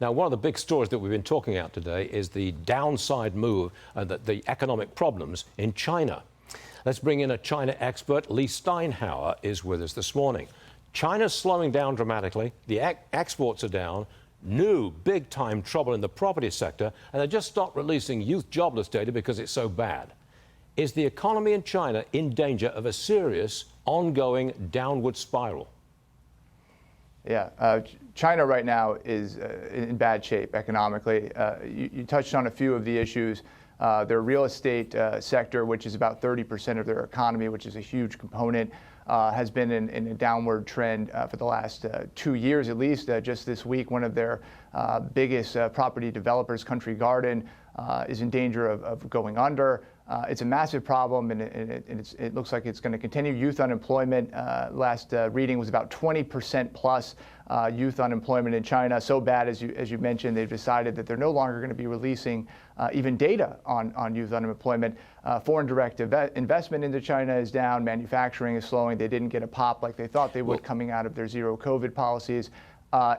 Now, one of the big stories that we've been talking about today is the downside move and the economic problems in China. Let's bring in a China expert. Lee Steinhauer is with us this morning. China's slowing down dramatically. The exports are down. New big-time trouble in the property sector, and they just stopped releasing youth jobless data because it's so bad. Is the economy in China in danger of a serious, ongoing downward spiral? Yeah, China right now is in bad shape economically. You touched on a few of the issues. Their real estate sector, which is about 30% of their economy, which is a huge component, has been in a downward trend for the last 2 years at least. Just this week, one of their biggest property developers, Country Garden, is in danger of going under. It's a massive problem, and it looks like it's going to continue. Youth unemployment, last reading was about 20% plus youth unemployment in China. So bad, as you mentioned, they've decided that they're no longer going to be releasing even data on youth unemployment. Foreign direct investment into China is down. Manufacturing is slowing. They didn't get a pop like they thought they would coming out of their zero COVID policies.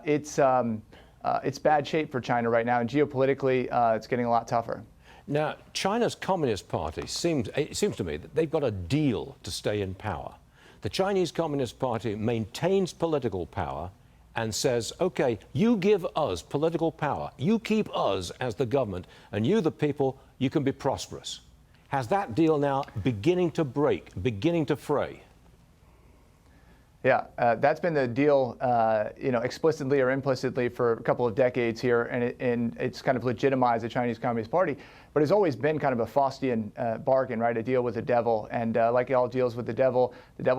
It's bad shape for China right now, and geopolitically, it's getting a lot tougher. Now, China's Communist Party it seems to me that they've got a deal to stay in power. The Chinese Communist Party maintains political power and says, okay, you give us political power, you keep us as the government, and you, the people, you can be prosperous. Has that deal now beginning to break, beginning to fray? Yeah, that's been the deal, explicitly or implicitly for a couple of decades here, and it's kind of legitimized the Chinese Communist Party. But it's always been kind of a Faustian bargain, right? A deal with the devil, and like all deals with the devil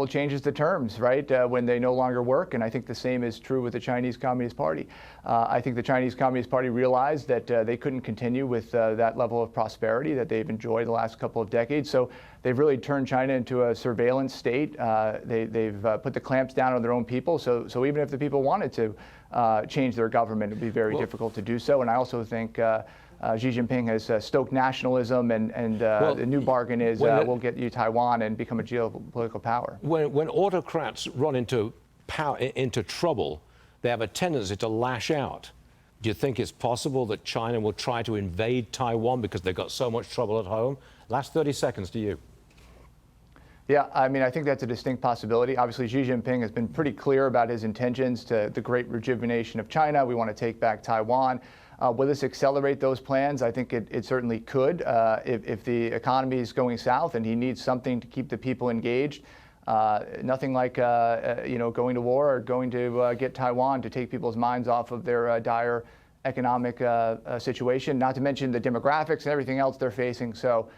changes the terms, right? When they no longer work, and I think the same is true with the Chinese Communist Party. I think the Chinese Communist Party realized that they couldn't continue with that level of prosperity that they've enjoyed the last couple of decades. So they've really turned China into a surveillance state. They've put the clamps down on their own people. So even if the people wanted to change their government, it would be very difficult to do so. And I also think Xi Jinping has stoked nationalism, and the new bargain is we'll get you Taiwan and become a geopolitical power. When autocrats run into trouble, they have a tendency to lash out. Do you think it's possible that China will try to invade Taiwan because they've got so much trouble at home? Last 30 seconds to you. Yeah, I mean, I think that's a distinct possibility. Obviously, Xi Jinping has been pretty clear about his intentions to the great rejuvenation of China. We want to take back Taiwan. Will this accelerate those plans? I think it certainly could. If the economy is going south and he needs something to keep the people engaged, nothing like going to war or going to get Taiwan to take people's minds off of their dire economic situation, not to mention the demographics and everything else they're facing. So,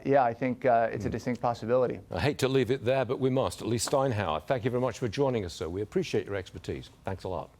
yeah, I think it's a distinct possibility. I hate to leave it there, but we must. Lee Steinhauer, thank you very much for joining us, sir. We appreciate your expertise. Thanks a lot.